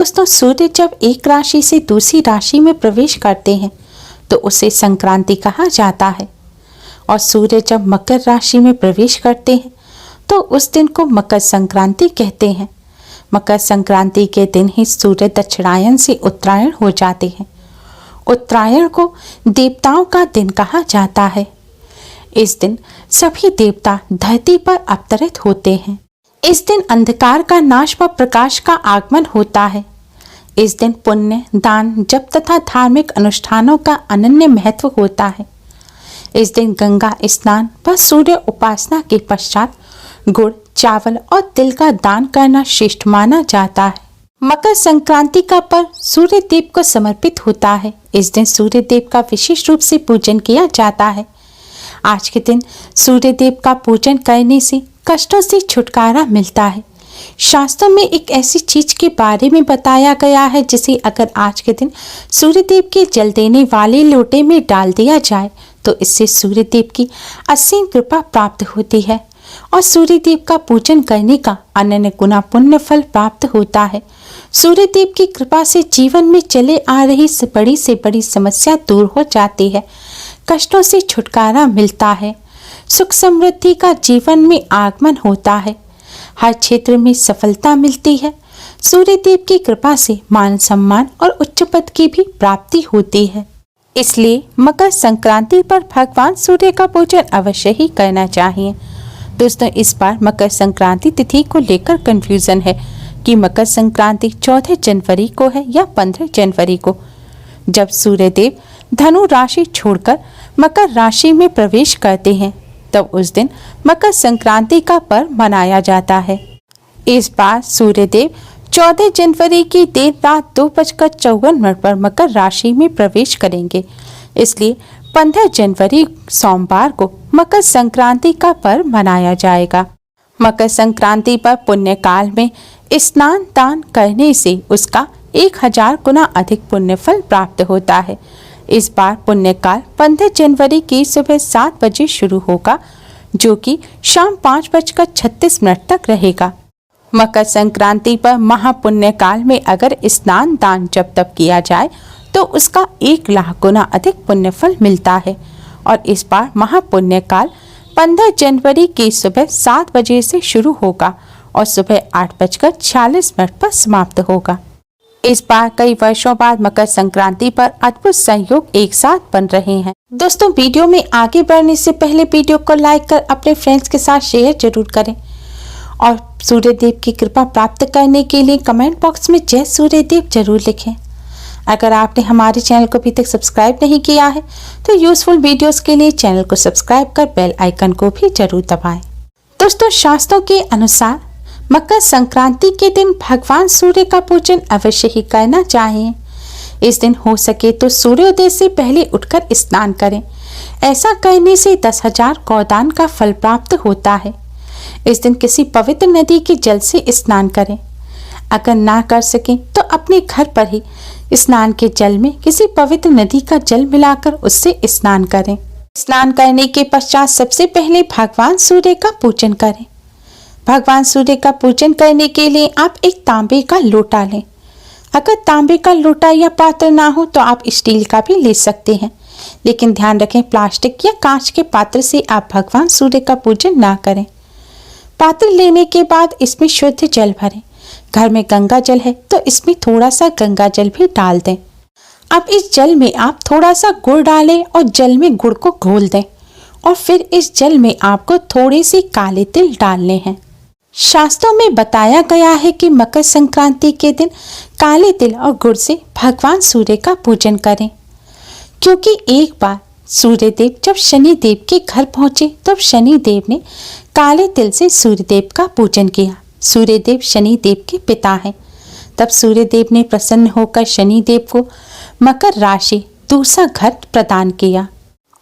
दोस्तों, सूर्य जब एक राशि से दूसरी राशि में प्रवेश करते हैं तो उसे संक्रांति कहा जाता है। और सूर्य जब मकर राशि में प्रवेश करते हैं तो उस दिन को मकर संक्रांति कहते हैं। मकर संक्रांति के दिन ही सूर्य दक्षिणायन से उत्तरायण हो जाते हैं। उत्तरायण को देवताओं का दिन कहा जाता है। इस दिन सभी देवता धरती पर अवतरित होते हैं। इस दिन अंधकार का नाश व प्रकाश का आगमन होता है। इस दिन पुण्य, दान, जप तथा धार्मिक अनुष्ठानों का अनन्य महत्व होता है। इस दिन गंगा स्नान व सूर्य उपासना के पश्चात गुड़, चावल और तिल का दान करना श्रेष्ठ माना जाता है। मकर संक्रांति का पर्व सूर्य देव को समर्पित होता है। इस दिन सूर्य देव का विशेष रूप से पूजन किया जाता है। आज के दिन सूर्य देव का पूजन करने से कष्टों से छुटकारा मिलता है। शास्त्रों में एक ऐसी चीज के बारे में बताया गया है जिसे अगर आज के दिन सूर्य देव के जल देने वाले लोटे में डाल दिया जाए तो इससे सूर्य देव की असीम कृपा प्राप्त होती है और सूर्य देव का पूजन करने का अनन्य गुना पुण्य फल प्राप्त होता है। सूर्य देव की कृपा से जीवन में चले आ रही से बड़ी समस्या दूर हो जाती है, कष्टों से छुटकारा मिलता है, सुख समृद्धि का जीवन में आगमन होता है, हर क्षेत्र में सफलता मिलती है। सूर्य देव की कृपा से मान सम्मान और उच्च पद की भी प्राप्ति होती है। इसलिए मकर संक्रांति पर भगवान सूर्य का पूजन अवश्य ही करना चाहिए। दोस्तों, इस बार मकर संक्रांति तिथि को लेकर कंफ्यूजन है कि मकर संक्रांति 14 जनवरी को है या 15 जनवरी को। जब सूर्य देव धनु राशि छोड़कर मकर राशि में प्रवेश करते हैं तब उस दिन मकर संक्रांति का पर्व मनाया जाता है। इस बार सूर्य देव 14 जनवरी की देर रात 2:54 पर मकर राशि में प्रवेश करेंगे। इसलिए 15 जनवरी सोमवार को मकर संक्रांति का पर्व मनाया जाएगा। मकर संक्रांति पर पुण्य काल में स्नान दान करने से उसका 1000 गुना अधिक पुण्य फल प्राप्त होता है। इस बार पुण्य काल 15 जनवरी की सुबह 7 बजे शुरू होगा, जो कि शाम 5:36 तक रहेगा। मकर संक्रांति पर महापुण्य काल में अगर स्नान दान जब तब किया जाए तो उसका 1 लाख गुना अधिक पुण्य फल मिलता है। और इस बार महापुण्य काल 15 जनवरी की सुबह 7 बजे से शुरू होगा और सुबह 8:46 पर समाप्त होगा। इस बार कई वर्षों बाद मकर संक्रांति पर अद्भुत संयोग एक साथ बन रहे हैं। दोस्तों, वीडियो में आगे बढ़ने से पहले वीडियो को लाइक कर अपने फ्रेंड्स के साथ शेयर जरूर करें और सूर्य देव की कृपा प्राप्त करने के लिए कमेंट बॉक्स में जय सूर्य देव जरूर लिखें। अगर आपने हमारे चैनल को अभी तक सब्सक्राइब नहीं किया है तो यूजफुल वीडियोस के लिए चैनल को सब्सक्राइब कर बेल आइकन को भी जरूर दबाएं। दोस्तों, शास्त्रों के अनुसार मकर संक्रांति के दिन भगवान सूर्य का पूजन अवश्य ही करना चाहिए। इस दिन हो सके तो सूर्योदय से पहले उठकर स्नान करें। ऐसा करने से 10,000 गौदान का फल प्राप्त होता है। इस दिन किसी पवित्र नदी के जल से स्नान करें। अगर ना कर सकें तो अपने घर पर ही स्नान के जल में किसी पवित्र नदी का जल मिलाकर उससे स्नान करें। स्नान करने के पश्चात सबसे पहले भगवान सूर्य का पूजन करें। भगवान सूर्य का पूजन करने के लिए आप एक तांबे का लोटा लें। अगर तांबे का लोटा या पात्र ना हो तो आप स्टील का भी ले सकते हैं, लेकिन ध्यान रखें प्लास्टिक या कांच के पात्र से आप भगवान सूर्य का पूजन ना करें। पात्र लेने के बाद इसमें शुद्ध जल भरें। घर में गंगा जल है तो इसमें थोड़ा सा गंगा जल भी डाल दें। अब इस जल में आप थोड़ा सा गुड़ डालें और जल में गुड़ को घोल दें और फिर इस जल में आपको थोड़े से काले तिल डालने हैं। शास्त्रों में बताया गया है कि मकर संक्रांति के दिन काले तिल और गुड़ से भगवान सूर्य का पूजन करें, क्योंकि एक बार सूर्य देव जब शनि देव के घर पहुंचे तब शनि देव ने काले तिल से सूर्य देव का पूजन किया। सूर्य देव शनि देव के पिता हैं। तब सूर्य देव ने प्रसन्न होकर शनि देव को मकर राशि दूसरा घर प्रदान किया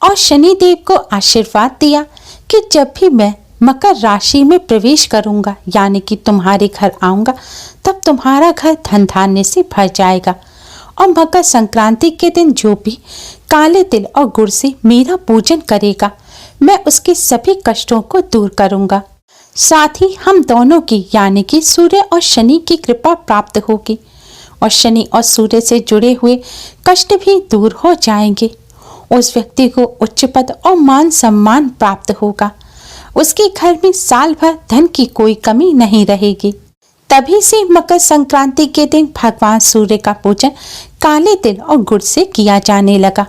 और शनि देव को आशीर्वाद दिया कि जब भी मैं मकर राशि में प्रवेश करूंगा, यानी कि तुम्हारे घर आऊंगा, तब तुम्हारा घर धन धान्य से भर जाएगा। और मकर संक्रांति के दिन जो भी काले तिल और गुड़ से मेरा पूजन करेगा, मैं उसके सभी कष्टों को दूर करूंगा। साथ ही हम दोनों की यानी कि सूर्य और शनि की कृपा प्राप्त होगी और शनि और सूर्य से जुड़े हुए कष्ट भी दूर हो जाएंगे। उस व्यक्ति को उच्च पद और मान सम्मान प्राप्त होगा। उसके घर में साल भर धन की कोई कमी नहीं रहेगी। तभी से मकर संक्रांति के दिन भगवान सूर्य का पूजन काले तिल और गुड़ से किया जाने लगा।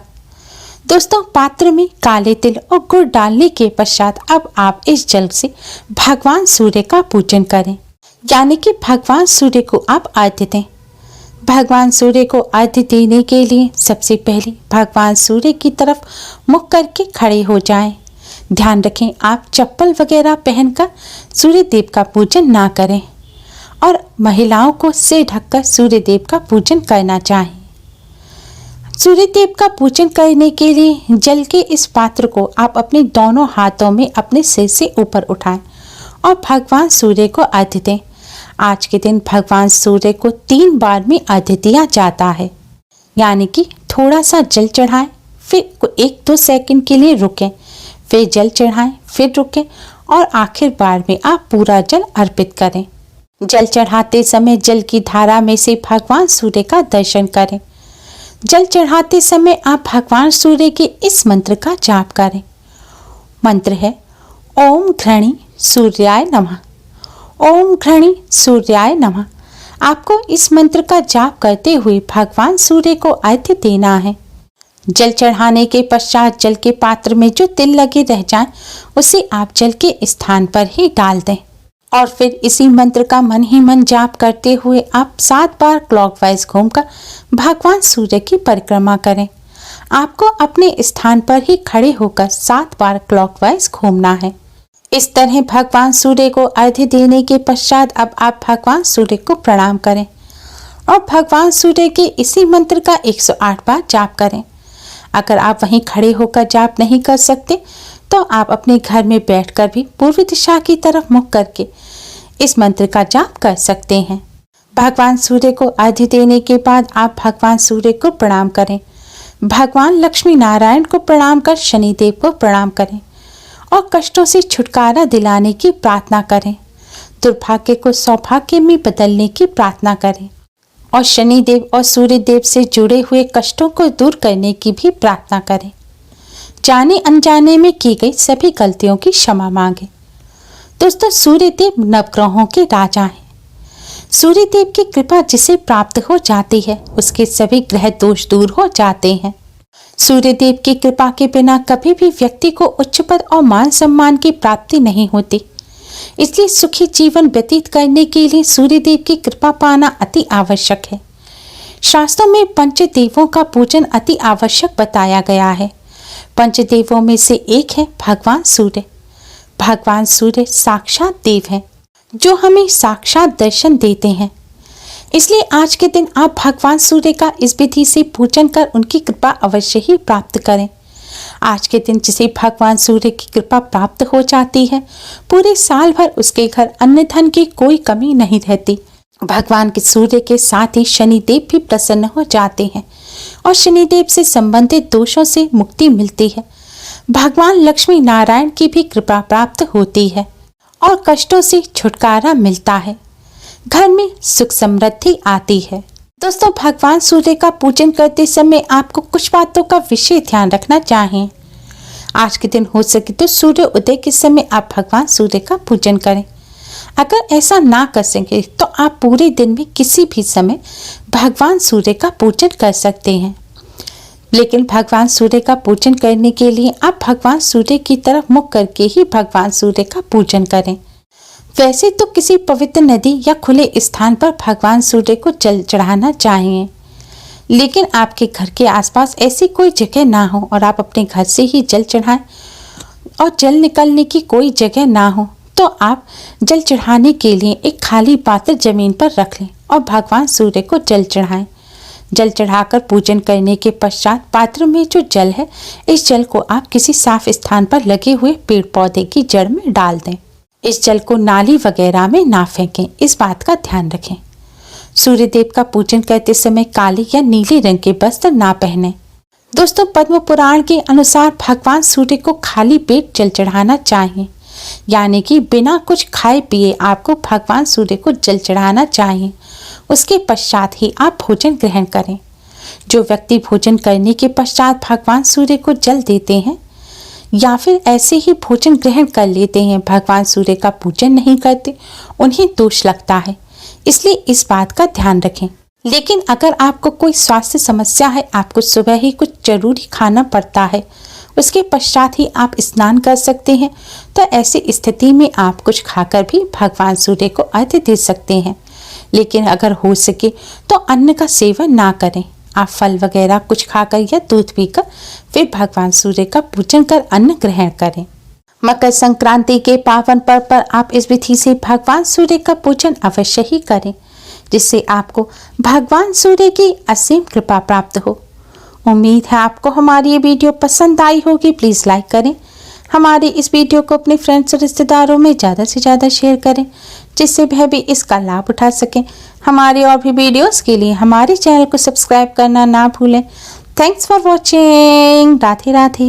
दोस्तों, पात्र में काले तिल और गुड़ डालने के पश्चात अब आप इस जल से भगवान सूर्य का पूजन करें, यानी कि भगवान सूर्य को आप अर्घ्य दें। भगवान सूर्य को अर्घ्य देने के लिए सबसे पहले भगवान सूर्य की तरफ मुख करके खड़े हो जाएं। ध्यान रखें, आप चप्पल वगैरह पहनकर सूर्य देव का पूजन ना करें और महिलाओं को सिर ढककर सूर्य देव का पूजन करना चाहिए। सूर्य देव का पूजन करने के लिए जल के इस पात्र को आप अपने दोनों हाथों में अपने सिर से ऊपर उठाएं और भगवान सूर्य को अर्घ्य दें। आज के दिन भगवान सूर्य को 3 बार में अर्घ्य दिया जाता है, यानी कि थोड़ा सा जल चढ़ाएं, फिर 1-2 सेकंड के लिए रुकें, फिर जल चढ़ाएं, फिर रुकें और आखिर बार में आप पूरा जल अर्पित करें। जल चढ़ाते समय जल की धारा में से भगवान सूर्य का दर्शन करें। जल चढ़ाते समय आप भगवान सूर्य के इस मंत्र का जाप करें। मंत्र है ओम घृणी सूर्याय नमः। ओम घृणी सूर्याय नमः। आपको इस मंत्र का जाप करते हुए भगवान सूर्य को अर्घ्य देना है। जल चढ़ाने के पश्चात जल के पात्र में जो तिल लगे रह जाएं, उसे आप जल के स्थान पर ही डाल दें और फिर इसी मंत्र का मन ही मन जाप करते हुए आप 7 बार क्लॉकवाइज घूमकर भगवान सूर्य की परिक्रमा करें। आपको अपने स्थान पर ही खड़े होकर 7 बार क्लॉकवाइज घूमना है। इस तरह भगवान सूर्य को अर्घ्य देने के पश्चात अब आप भगवान सूर्य को प्रणाम करें और भगवान सूर्य के इसी मंत्र का 108 बार जाप करें। अगर आप वहीं खड़े होकर जाप नहीं कर सकते तो आप अपने घर में बैठकर भी पूर्व दिशा की तरफ मुख करके इस मंत्र का जाप कर सकते हैं। भगवान सूर्य को अर्घ्य देने के बाद आप भगवान सूर्य को प्रणाम करें। भगवान लक्ष्मी नारायण को प्रणाम कर शनिदेव को प्रणाम करें और कष्टों से छुटकारा दिलाने की प्रार्थना करें। दुर्भाग्य को सौभाग्य में बदलने की प्रार्थना करें और शनिदेव और सूर्य देव से जुड़े हुए कष्टों को दूर करने की भी प्रार्थना करें। जाने अनजाने में की गई सभी गलतियों की क्षमा मांगे। दोस्तों, सूर्य देव नवग्रहों के राजा हैं। सूर्य देव की कृपा जिसे प्राप्त हो जाती है उसके सभी ग्रह दोष दूर हो जाते हैं। सूर्य देव की कृपा के बिना कभी भी व्यक्ति को उच्च पद और मान सम्मान की प्राप्ति नहीं होती। इसलिए सुखी जीवन व्यतीत करने के लिए सूर्य देव की कृपा पाना अति आवश्यक है। शास्त्रों में पंचदेवों का पूजन अति आवश्यक बताया गया है। पंचदेवों में से एक है भगवान सूर्य। भगवान सूर्य साक्षात देव हैं, जो हमें साक्षात दर्शन देते हैं। इसलिए आज के दिन आप भगवान सूर्य का इस विधि से पूजन कर उनकी कृपा अवश्य ही प्राप्त करें। आज के दिन जिसे भगवान सूर्य की कृपा प्राप्त हो जाती है, पूरे साल भर उसके घर अन्न धन की कोई कमी नहीं रहती। भगवान के सूर्य के साथ ही शनिदेव भी प्रसन्न हो जाते हैं और शनिदेव से संबंधित दोषों से मुक्ति मिलती है। भगवान लक्ष्मी नारायण की भी कृपा प्राप्त होती है और कष्टों से छुटकारा मिलता है। घर में सुख समृद्धि आती है। दोस्तों, भगवान सूर्य का पूजन करते समय आपको कुछ बातों का विशेष ध्यान रखना चाहिए। आज के दिन हो सके तो सूर्य उदय के समय आप भगवान सूर्य का पूजन करें। अगर ऐसा ना कर सके तो आप पूरे दिन में किसी भी समय भगवान सूर्य का पूजन कर सकते हैं। लेकिन भगवान सूर्य का पूजन करने के लिए आप भगवान सूर्य की तरफ मुख करके ही भगवान सूर्य का पूजन करें। वैसे तो किसी पवित्र नदी या खुले स्थान पर भगवान सूर्य को जल चढ़ाना चाहिए, लेकिन आपके घर के आसपास ऐसी कोई जगह ना हो और आप अपने घर से ही जल चढ़ाएं और जल निकलने की कोई जगह ना हो तो आप जल चढ़ाने के लिए एक खाली पात्र जमीन पर रख लें और भगवान सूर्य को जल चढ़ाएं। जल चढ़ाकर पूजन करने के पश्चात पात्र में जो जल है, इस जल को आप किसी साफ स्थान पर लगे हुए पेड़ पौधे की जड़ में डाल दें। इस जल को नाली वगैरह में ना फेंकें, इस बात का ध्यान रखें। सूर्य देव का पूजन करते समय काले या नीले रंग के वस्त्र ना पहने। दोस्तों, पद्म पुराण के अनुसार भगवान सूर्य को खाली पेट जल चढ़ाना चाहिए, यानी कि बिना कुछ खाए पिए आपको भगवान सूर्य को जल चढ़ाना चाहिए। उसके पश्चात ही आप भोजन ग्रहण करें। जो व्यक्ति भोजन करने के पश्चात भगवान सूर्य को जल देते हैं या फिर ऐसे ही भोजन ग्रहण कर लेते हैं, भगवान सूर्य का पूजन नहीं करते, उन्हें दोष लगता है। इसलिए इस बात का ध्यान रखें। लेकिन अगर आपको कोई स्वास्थ्य समस्या है, आपको सुबह ही कुछ जरूरी खाना पड़ता है, उसके पश्चात ही आप स्नान कर सकते हैं, तो ऐसी स्थिति में आप कुछ खाकर भी भगवान सूर्य को अर्घ्य दे सकते हैं। लेकिन अगर हो सके तो अन्न का सेवन ना करें। आप फल वगैरह कुछ खाकर या दूध पीकर फिर भगवान सूर्य का पूजन कर अन्न ग्रहण करें। मकर संक्रांति के पावन पर्व पर आप इस विधि से भगवान सूर्य का पूजन अवश्य ही करें, जिससे आपको भगवान सूर्य की असीम कृपा प्राप्त हो। उम्मीद है आपको हमारी ये वीडियो पसंद आई होगी। प्लीज़ लाइक करें। हमारी इस वीडियो को अपने फ्रेंड्स और रिश्तेदारों में ज़्यादा से ज़्यादा शेयर करें, जिससे वह भी इसका लाभ उठा सकें। हमारी और भी वीडियोस के लिए हमारे चैनल को सब्सक्राइब करना ना भूलें। Thanks for watching. Radhe Radhe.